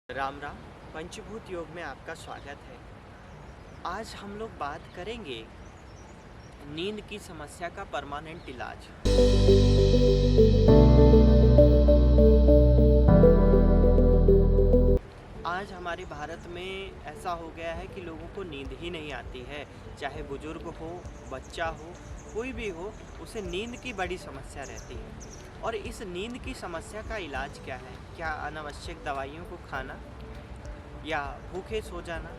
राम राम। पंचभूत योग में आपका स्वागत है। आज हम लोग बात करेंगे नींद की समस्या का परमानेंट इलाज। आज हमारे भारत में ऐसा हो गया है कि लोगों को नींद ही नहीं आती है। चाहे बुजुर्ग हो, बच्चा हो, कोई भी हो, उसे नींद की बड़ी समस्या रहती है। और इस नींद की समस्या का इलाज क्या है? क्या अनावश्यक दवाइयों को खाना, या भूखे सो जाना,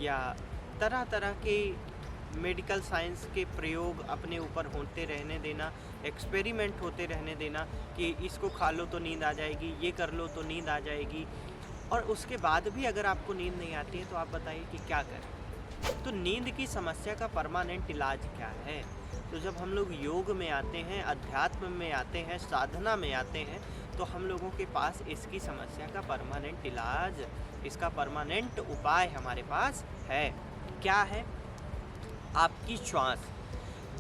या तरह तरह के मेडिकल साइंस के प्रयोग अपने ऊपर होते रहने देना, एक्सपेरिमेंट होते रहने देना कि इसको खा लो तो नींद आ जाएगी, ये कर लो तो नींद आ जाएगी, और उसके बाद भी अगर आपको नींद नहीं आती है तो आप बताइए कि क्या करें। तो नींद की समस्या का परमानेंट इलाज क्या है? तो जब हम लोग योग में आते हैं, अध्यात्म में आते हैं, साधना में आते हैं, तो हम लोगों के पास इसकी समस्या का परमानेंट इलाज, इसका परमानेंट उपाय हमारे पास है। क्या है? आपकी श्वास।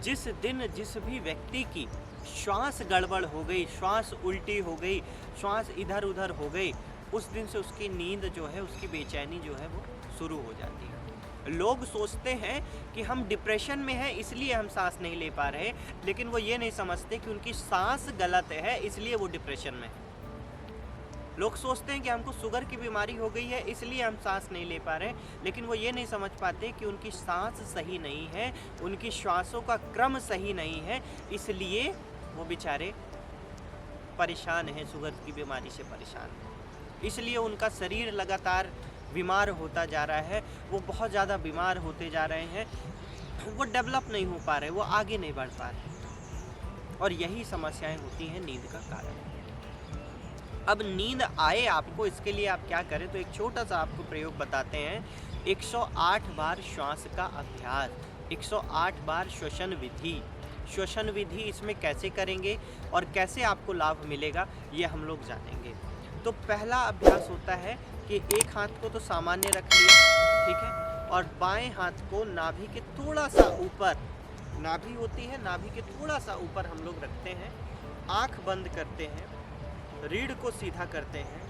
जिस दिन जिस भी व्यक्ति की श्वास गड़बड़ हो गई, श्वास उल्टी हो गई, श्वास इधर उधर हो गई, उस दिन से उसकी नींद जो है, उसकी बेचैनी जो है वो शुरू हो जाती है। लोग सोचते हैं कि हम डिप्रेशन में हैं इसलिए हम सांस नहीं ले पा रहे, लेकिन वो ये नहीं समझते कि उनकी सांस गलत है इसलिए वो डिप्रेशन में है। लोग सोचते हैं कि हमको शुगर की बीमारी हो गई है इसलिए हम सांस नहीं ले पा रहे, लेकिन वो ये नहीं समझ पाते कि उनकी सांस सही नहीं है, उनकी श्वासों का क्रम सही नहीं है, इसलिए वो बेचारे परेशान हैं, शुगर की बीमारी से परेशान हैं। इसलिए उनका शरीर लगातार बीमार होता जा रहा है, वो बहुत ज़्यादा बीमार होते जा रहे हैं, वो डेवलप नहीं हो पा रहे, वो आगे नहीं बढ़ पा रहे, और यही समस्याएं होती हैं नींद का कारण। अब नींद आए आपको, इसके लिए आप क्या करें? तो एक छोटा सा आपको प्रयोग बताते हैं। 108 बार श्वास का अभ्यास, 108 बार श्वसन विधि। श्वसन विधि इसमें कैसे करेंगे और कैसे आपको लाभ मिलेगा, ये हम लोग जानेंगे। तो पहला अभ्यास होता है कि एक हाथ को तो सामान्य रख लिया, ठीक है, और बाएं हाथ को नाभि के थोड़ा सा ऊपर, नाभि होती है, नाभि के थोड़ा सा ऊपर हम लोग रखते हैं, आँख बंद करते हैं, रीढ़ को सीधा करते हैं,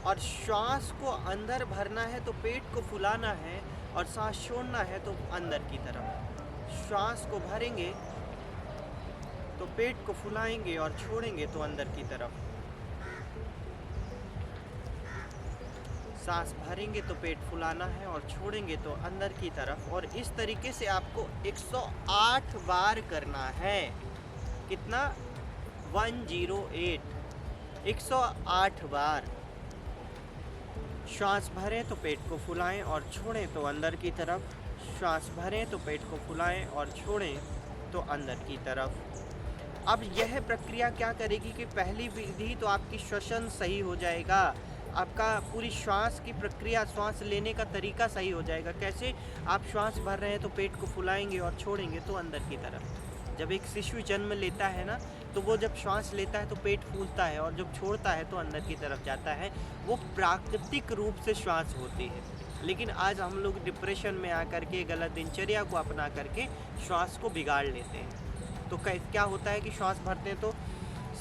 और श्वास को अंदर भरना है तो पेट को फुलाना है, और सांस छोड़ना है तो अंदर की तरफ। श्वास को भरेंगे तो पेट को फुलाएंगे और छोड़ेंगे तो अंदर की तरफ। सांस भरेंगे तो पेट फुलाना है और छोड़ेंगे तो अंदर की तरफ। और इस तरीके से आपको 108 बार करना है। कितना? 108, 108 बार। श्वास भरें तो पेट को फुलाएं और छोड़ें तो अंदर की तरफ। श्वास भरें तो पेट को फुलाएं और छोड़ें तो अंदर की तरफ। अब यह प्रक्रिया क्या करेगी कि पहली विधि तो आपकी श्वसन सही हो जाएगा, आपका पूरी श्वास की प्रक्रिया, श्वास लेने का तरीका सही हो जाएगा। कैसे? आप श्वास भर रहे हैं तो पेट को फुलाएंगे और छोड़ेंगे तो अंदर की तरफ। जब एक शिशु जन्म लेता है ना, तो वो जब श्वास लेता है तो पेट फूलता है, और जब छोड़ता है तो अंदर की तरफ जाता है। वो प्राकृतिक रूप से श्वास होती है। लेकिन आज हम लोग डिप्रेशन में आकर के, गलत दिनचर्या को अपना करके श्वास को बिगाड़ लेते हैं। तो क्या होता है कि श्वास भरते हैं तो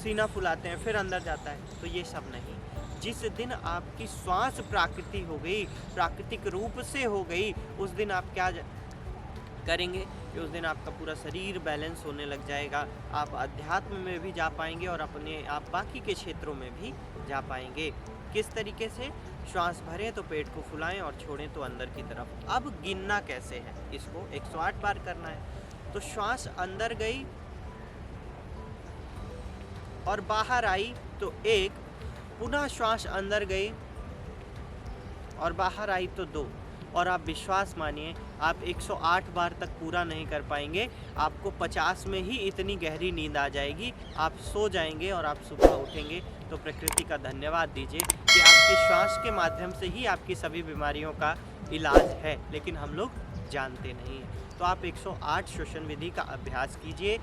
सीना फुलाते हैं, फिर अंदर जाता है। तो ये सब नहीं। जिस दिन आपकी श्वास प्राकृतिक हो गई, प्राकृतिक रूप से हो गई, उस दिन आप क्या करेंगे कि उस दिन आपका पूरा शरीर बैलेंस होने लग जाएगा। आप अध्यात्म में भी जा पाएंगे और अपने आप बाकी के क्षेत्रों में भी जा पाएंगे। किस तरीके से? श्वास भरें तो पेट को फुलाएं और छोड़ें तो अंदर की तरफ। अब गिनना कैसे है? इसको 108 बार करना है। तो श्वास अंदर गई और बाहर आई तो 1, पुनः श्वास अंदर गई और बाहर आई तो 2। और आप विश्वास मानिए, आप 108 बार तक पूरा नहीं कर पाएंगे, आपको 50 में ही इतनी गहरी नींद आ जाएगी, आप सो जाएंगे और आप सुबह उठेंगे तो प्रकृति का धन्यवाद दीजिए कि आपके श्वास के माध्यम से ही आपकी सभी बीमारियों का इलाज है, लेकिन हम लोग जानते नहीं हैं। तो आप 108 श्वसन विधि का अभ्यास कीजिए,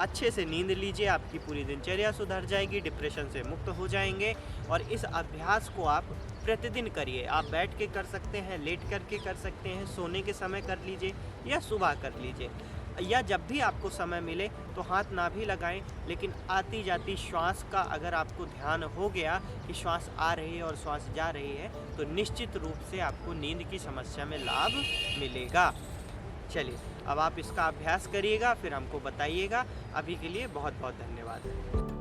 अच्छे से नींद लीजिए, आपकी पूरी दिनचर्या सुधर जाएगी, डिप्रेशन से मुक्त हो जाएंगे। और इस अभ्यास को आप प्रतिदिन करिए। आप बैठ के कर सकते हैं, लेट करके कर सकते हैं, सोने के समय कर लीजिए या सुबह कर लीजिए। या जब भी आपको समय मिले तो हाथ ना भी लगाएं, लेकिन आती जाती श्वास का अगर आपको ध्यान हो गया कि श्वास आ रही है और श्वास जा रही है, तो निश्चित रूप से आपको नींद की समस्या में लाभ मिलेगा। चलिए, अब आप इसका अभ्यास करिएगा, फिर हमको बताइएगा। अभी के लिए बहुत बहुत धन्यवाद।